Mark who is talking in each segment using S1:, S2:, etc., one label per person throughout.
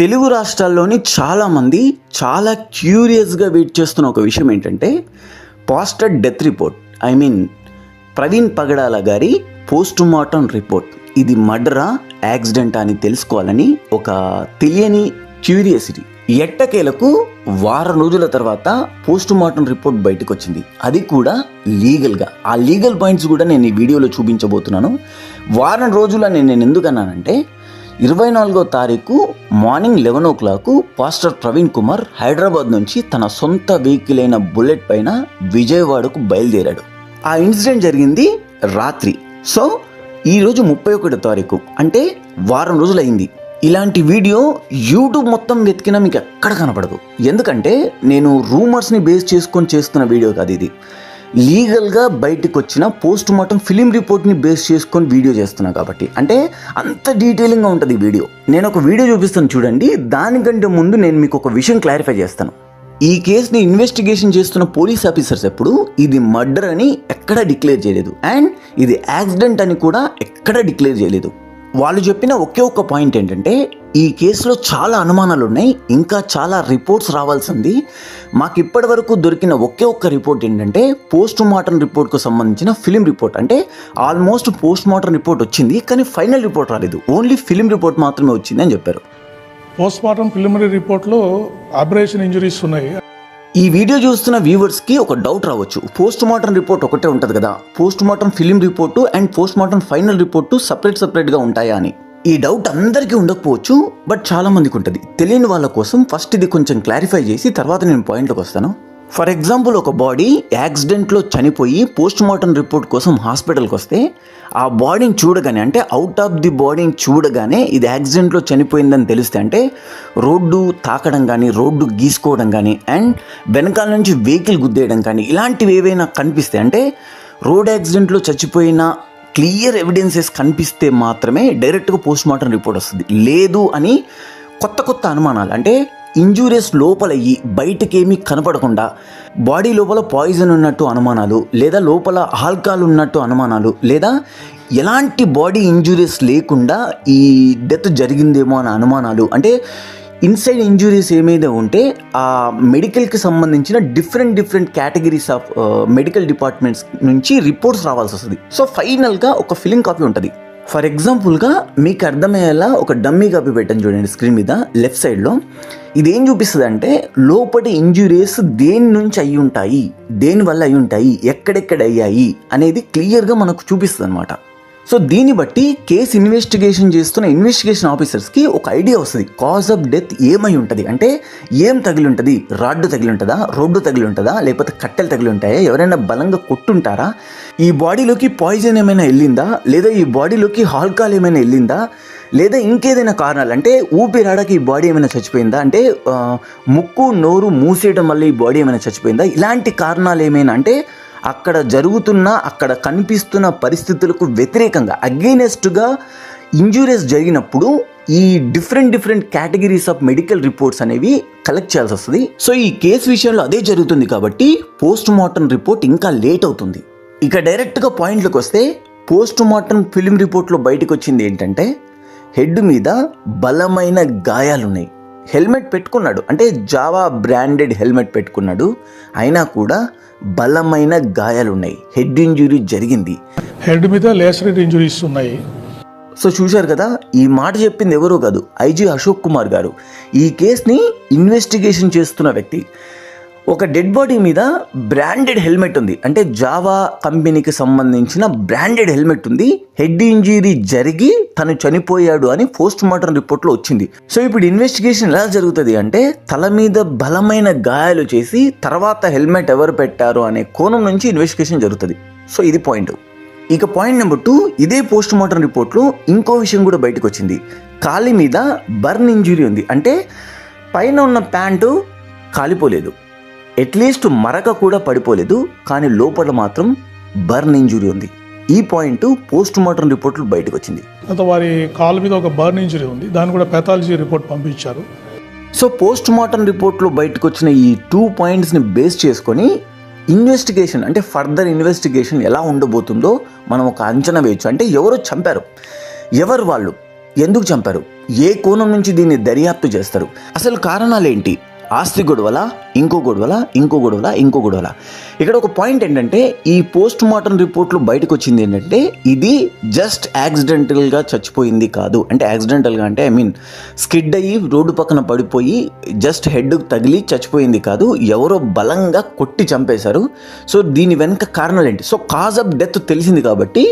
S1: తెలుగు రాష్ట్రాల్లోని చాలామంది చాలా క్యూరియస్గా వెయిట్ చేస్తున్న ఒక విషయం ఏంటంటే పాస్టర్ డెత్ రిపోర్ట్. ప్రవీణ్ పగడాల గారి పోస్ట్ మార్టం రిపోర్ట్. ఇది మర్డరా యాక్సిడెంట్ అని తెలుసుకోవాలని ఒక తెలియని క్యూరియాసిటీ. ఎట్టకేలకు వారం రోజుల తర్వాత పోస్ట్ మార్టం రిపోర్ట్ బయటకు వచ్చింది. అది కూడా లీగల్గా. ఆ లీగల్ పాయింట్స్ కూడా నేను ఈ వీడియోలో చూపించబోతున్నాను. వారం రోజుల నేను ఎందుకన్నానంటే 24వ తారీఖు morning 11 o'clock pastor Praveen Kumar Hyderabad నుంచి తన సొంత వెహికల్ అయిన బుల్లెట్ పైన విజయవాడకు బయలుదేరాడు. ఆ ఇన్సిడెంట్ జరిగింది రాత్రి. సో ఈరోజు 31వ తారీఖు, అంటే వారం రోజులు అయింది. ఇలాంటి వీడియో యూట్యూబ్ మొత్తం వెతికినా మీకు ఎక్కడ కనపడదు. ఎందుకంటే నేను రూమర్స్ని బేస్ చేసుకొని చేస్తున్న వీడియో కాదు ఇది. లీగల్గా బయటకు వచ్చిన పోస్ట్ మార్టం ఫిలిం రిపోర్ట్ని బేస్ చేసుకొని వీడియో చేస్తున్నా కాబట్టి, అంటే అంత డీటెయిలింగ్గా ఉంటుంది ఈ వీడియో. నేను ఒక వీడియో చూపిస్తాను చూడండి. దానికంటే ముందు నేను మీకు ఒక విషయం క్లారిఫై చేస్తాను. ఈ కేసుని ఇన్వెస్టిగేషన్ చేస్తున్న పోలీస్ ఆఫీసర్స్ ఎప్పుడు ఇది మర్డర్ అని ఎక్కడా డిక్లేర్ చేయలేదు, అండ్ ఇది యాక్సిడెంట్ అని కూడా ఎక్కడా డిక్లేర్ చేయలేదు. వాళ్ళు చెప్పిన ఒకే ఒక్క పాయింట్ ఏంటంటే ఈ కేసులో చాలా అనుమానాలు ఉన్నాయి, ఇంకా చాలా రిపోర్ట్స్ రావాల్సింది. మాకు ఇప్పటి వరకు దొరికిన ఒకే ఒక్క రిపోర్ట్ ఏంటంటే పోస్ట్ మార్టం రిపోర్ట్కు సంబంధించిన ఫిలిం రిపోర్ట్. అంటే ఆల్మోస్ట్ పోస్ట్ మార్టం రిపోర్ట్ వచ్చింది, కానీ ఫైనల్ రిపోర్ట్ రాలేదు. ఓన్లీ ఫిలిం రిపోర్ట్ మాత్రమే వచ్చింది అని చెప్పారు.
S2: పోస్ట్ మార్టం ప్రిలిమినరీ రిపోర్ట్లో అబ్రేషన్ ఇంజరీస్ ఉన్నాయి.
S1: ఈ వీడియో చూస్తున్న వ్యూవర్స్కి ఒక డౌట్ రావచ్చు, పోస్ట్ మార్టం రిపోర్ట్ ఒకటే ఉంటుంది కదా, post mortem film report and post mortem final report సపరేట్గా ఉంటాయా అని. ఈ డౌట్ అందరికీ ఉండకపోవచ్చు, బట్ చాలా మందికి ఉంటుంది. తెలియని వాళ్ళ కోసం ఫస్ట్ ఇది కొంచెం క్లారిఫై చేసి తర్వాత నేను పాయింట్లోకి వస్తాను. ఫర్ ఎగ్జాంపుల్, ఒక బాడీ యాక్సిడెంట్లో చనిపోయి పోస్ట్ మార్టం రిపోర్ట్ కోసం హాస్పిటల్కి వస్తే ఆ బాడీని చూడగానే, అంటే అవుట్ ఆఫ్ ది బాడీని చూడగానే ఇది యాక్సిడెంట్లో చనిపోయిందని తెలిస్తే, అంటే రోడ్డు తాకడం కానీ, రోడ్డు గీసుకోవడం కానీ, అండ్ వెనకాల నుంచి వెహికల్ గుద్దేయడం కానీ, ఇలాంటివి ఏవైనా కనిపిస్తే, అంటే రోడ్ యాక్సిడెంట్లో చచ్చిపోయిన క్లియర్ ఎవిడెన్సెస్ కనిపిస్తే మాత్రమే డైరెక్ట్గా పోస్ట్ మార్టం రిపోర్ట్ వస్తుంది. లేదు అని కొత్త అనుమానాలు, అంటే ఇంజూరీస్ లోపలయ్యి బయటకేమీ కనపడకుండా బాడీ లోపల పాయిజన్ ఉన్నట్టు అనుమానాలు, లేదా లోపల ఆల్కహాల్ ఉన్నట్టు అనుమానాలు, లేదా ఎలాంటి బాడీ ఇంజూరీస్ లేకుండా ఈ డెత్ జరిగిందేమో అనే అనుమానాలు, అంటే ఇన్సైడ్ ఇంజురీస్ ఏమైనా ఉంటే ఆ మెడికల్కి సంబంధించిన different categories of medical departments నుంచి రిపోర్ట్స్ రావాల్సి వస్తుంది. సో ఫైనల్గా ఒక ఫిలిం కాపీ ఉంటుంది. ఫర్ ఎగ్జాంపుల్గా మీకు అర్థమయ్యేలా ఒక డమ్మీ కాపీ పెట్టాను చూడండి స్క్రీన్ మీద లెఫ్ట్ సైడ్లో. ఇదేం చూపిస్తుంది అంటే లోపటి ఇంజురీస్ దేని నుంచి అయి ఉంటాయి, దేనివల్ల అయి ఉంటాయి, ఎక్కడెక్కడ అయ్యాయి అనేది క్లియర్గా మనకు చూపిస్తుంది అనమాట. సో దీన్ని బట్టి కేసు ఇన్వెస్టిగేషన్ చేస్తున్న ఇన్వెస్టిగేషన్ ఆఫీసర్స్కి ఒక ఐడియా వస్తుంది, కాజ్ ఆఫ్ డెత్ ఏమై ఉంటుంది. అంటే ఏం తగిలి ఉంటుంది, రాడ్డు తగిలి ఉంటుందా, రోడ్డు తగిలి ఉంటుందా, లేకపోతే కట్టెలు తగిలి ఉంటాయా, ఎవరైనా బలంగా కొట్టుంటారా, ఈ బాడీలోకి పాయిజన్ ఏమైనా వెళ్ళిందా, లేదా ఈ బాడీలోకి ఆల్కహాల్ ఏమైనా వెళ్ళిందా, లేదా ఇంకేదైనా కారణాలు, అంటే ఊపిరాడకి ఈ బాడీ ఏమైనా చచ్చిపోయిందా, అంటే ముక్కు నోరు మూసేయడం వల్ల ఈ బాడీ ఏమైనా చచ్చిపోయిందా, ఇలాంటి కారణాలు ఏమైనా, అంటే అక్కడ జరుగుతున్న అక్కడ కనిపిస్తున్న పరిస్థితులకు వ్యతిరేకంగా అగెయినెస్ట్గా ఇంజూరీస్ జరిగినప్పుడు ఈ different categories of medical reports అనేవి కలెక్ట్ చేయాల్సి వస్తుంది. సో ఈ కేసు విషయంలో అదే జరుగుతుంది కాబట్టి పోస్ట్ మార్టం రిపోర్ట్ ఇంకా లేట్ అవుతుంది. ఇక డైరెక్ట్గా పాయింట్లోకి వస్తే పోస్ట్ మార్టం ఫిలిం రిపోర్ట్లో బయటకు వచ్చింది ఏంటంటే హెడ్ మీద బలమైన గాయాలున్నాయి. హెల్మెట్ పెట్టుకున్నాడు, అంటే జావా బ్రాండెడ్ హెల్మెట్ పెట్టుకున్నాడు, అయినా కూడా బలమైన గాయాలున్నాయి. హెడ్ ఇంజురీ జరిగింది,
S2: హెడ్ మీద లేసరేట్ ఇంజురీస్ ఉన్నాయి.
S1: సో చూశారు కదా, ఈ మాట చెప్పింది ఎవరో కాదు, ఐజీ అశోక్ కుమార్ గారు. ఈ కేసుని ఇన్వెస్టిగేషన్ చేస్తున్న వ్యక్తి. ఒక డెడ్ బాడీ మీద బ్రాండెడ్ హెల్మెట్ ఉంది, అంటే జావా కంపెనీకి సంబంధించిన బ్రాండెడ్ హెల్మెట్ ఉంది, హెడ్ ఇంజరీ జరిగి తను చనిపోయాడు అని పోస్ట్ మార్టం రిపోర్ట్లో వచ్చింది. సో ఇప్పుడు ఇన్వెస్టిగేషన్ ఎలా జరుగుతుంది అంటే తల మీద బలమైన గాయాలు చేసి తర్వాత హెల్మెట్ ఎవరు పెట్టారు అనే కోణం నుంచి ఇన్వెస్టిగేషన్ జరుగుతుంది. సో ఇది పాయింట్. ఇక పాయింట్ నెంబర్ 2, ఇదే పోస్ట్ మార్టం రిపోర్ట్లో ఇంకో విషయం కూడా బయటకు వచ్చింది. కాలి మీద బర్న్ ఇంజురీ ఉంది, అంటే పైన ఉన్న ప్యాంటు కాలిపోలేదు, అట్లీస్ట్ మరక కూడా పడిపోలేదు, కానీ లోపల మాత్రం బర్న్ ఇంజురీ ఉంది. ఈ పాయింట్ పోస్ట్ మార్టం రిపోర్ట్లో బయటకు వచ్చింది.
S2: వారి కాలు మీద ఒక బర్న్ ఇంజరీ ఉంది, దాన్ని కూడా పెథాలజీ రిపోర్ట్ పంపించారు.
S1: సో పోస్ట్ మార్టం రిపోర్ట్లో బయటకు వచ్చిన ఈ 2 పాయింట్స్ని బేస్ చేసుకొని ఇన్వెస్టిగేషన్, అంటే ఫర్దర్ ఇన్వెస్టిగేషన్ ఎలా ఉండబోతుందో మనం ఒక అంచనా వేయచ్చు. అంటే ఎవరో చంపారు, ఎవరు వాళ్ళు, ఎందుకు చంపారు, ఏ కోణం నుంచి దీన్ని దర్యాప్తు చేస్తారు, అసలు కారణాలేంటి, ఆస్తి గొడవల, ఇంకో గొడవల, ఇంకో గొడవల, ఇంకో గొడవల. ఇక్కడ ఒక పాయింట్ ఏంటంటే ఈ పోస్ట్ మార్టం రిపోర్ట్లో బయటకు వచ్చింది ఏంటంటే ఇది జస్ట్ యాక్సిడెంటల్గా చచ్చిపోయింది కాదు. అంటే యాక్సిడెంటల్గా అంటే స్కిడ్ అయ్యి రోడ్డు పక్కన పడిపోయి జస్ట్ హెడ్ తగిలి చచ్చిపోయింది కాదు, ఎవరో బలంగా కొట్టి చంపేశారు. సో దీని వెనుక కారణాలు ఏంటి, సో కాజ్ ఆఫ్ డెత్ తెలిసింది కాబట్టి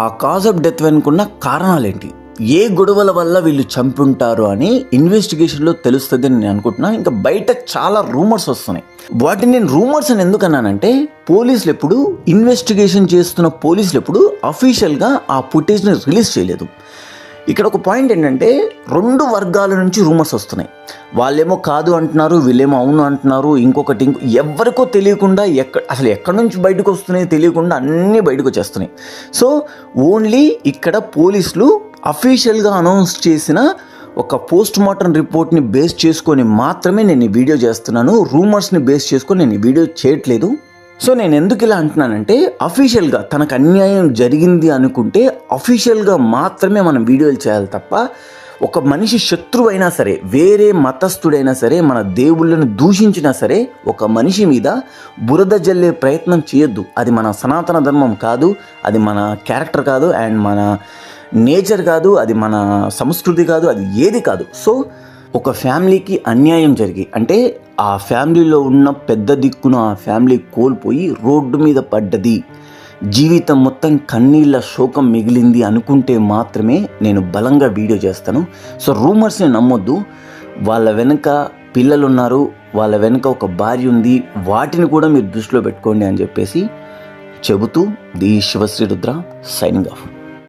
S1: ఆ కాజ్ ఆఫ్ డెత్ వెనుకున్న కారణాలేంటి, ఏ గొడవల వల్ల వీళ్ళు చంపుంటారు అని ఇన్వెస్టిగేషన్లో తెలుస్తుంది అని నేను అనుకుంటున్నా. ఇంకా బయట చాలా రూమర్స్ వస్తున్నాయి. వాటిని నేను రూమర్స్ అని ఎందుకు అన్నానంటే పోలీసులు ఎప్పుడు ఇన్వెస్టిగేషన్ చేస్తున్న పోలీసులు ఎప్పుడు అఫీషియల్గా ఆ ఫుటేజ్ని రిలీజ్ చేయలేదు. ఇక్కడ ఒక పాయింట్ ఏంటంటే 2 వర్గాల నుంచి రూమర్స్ వస్తున్నాయి. వాళ్ళేమో కాదు అంటున్నారు, వీళ్ళేమో అవును అంటున్నారు. ఇంకొకటి ఎవరికో తెలియకుండా అసలు ఎక్కడి నుంచి బయటకు వస్తున్నాయో తెలియకుండా అన్నీ బయటకు వచ్చేస్తున్నాయి. సో ఓన్లీ ఇక్కడ పోలీసులు అఫీషియల్గా అనౌన్స్ చేసిన ఒక పోస్ట్ మార్టం రిపోర్ట్ని బేస్ చేసుకొని మాత్రమే నేను ఈ వీడియో చేస్తున్నాను. రూమర్స్ని బేస్ చేసుకొని నేను ఈ వీడియో చేయట్లేదు. సో నేను ఎందుకు ఇలా అంటున్నానంటే అఫీషియల్గా తనకు అన్యాయం జరిగింది అనుకుంటే అఫీషియల్గా మాత్రమే మనం వీడియోలు చేయాలి తప్ప ఒక మనిషి శత్రువైనా సరే, వేరే మతస్థుడైనా సరే, మన దేవుళ్ళను దూషించినా సరే ఒక మనిషి మీద బురద జల్లే ప్రయత్నం చేయొద్దు. అది మన సనాతన ధర్మం కాదు, అది మన క్యారెక్టర్ కాదు, అండ్ మన నేచర్ కాదు, అది మన సంస్కృతి కాదు, అది ఏది కాదు. సో ఒక ఫ్యామిలీకి అన్యాయం జరిగి అంటే ఆ ఫ్యామిలీలో ఉన్న పెద్ద దిక్కును ఆ ఫ్యామిలీ కోల్పోయి రోడ్డు మీద పడ్డది, జీవితం మొత్తం కన్నీళ్ళ శోకం మిగిలింది అనుకుంటే మాత్రమే నేను బలంగా వీడియో చేస్తాను. సో రూమర్స్ని నమ్మొద్దు. వాళ్ళ వెనుక పిల్లలు ఉన్నారు, వాళ్ళ వెనుక ఒక భార్య ఉంది, వాటిని కూడా మీరు దృష్టిలో పెట్టుకోండి అని చెప్పేసి చెబుతూ the Sivasri Rudra signing off.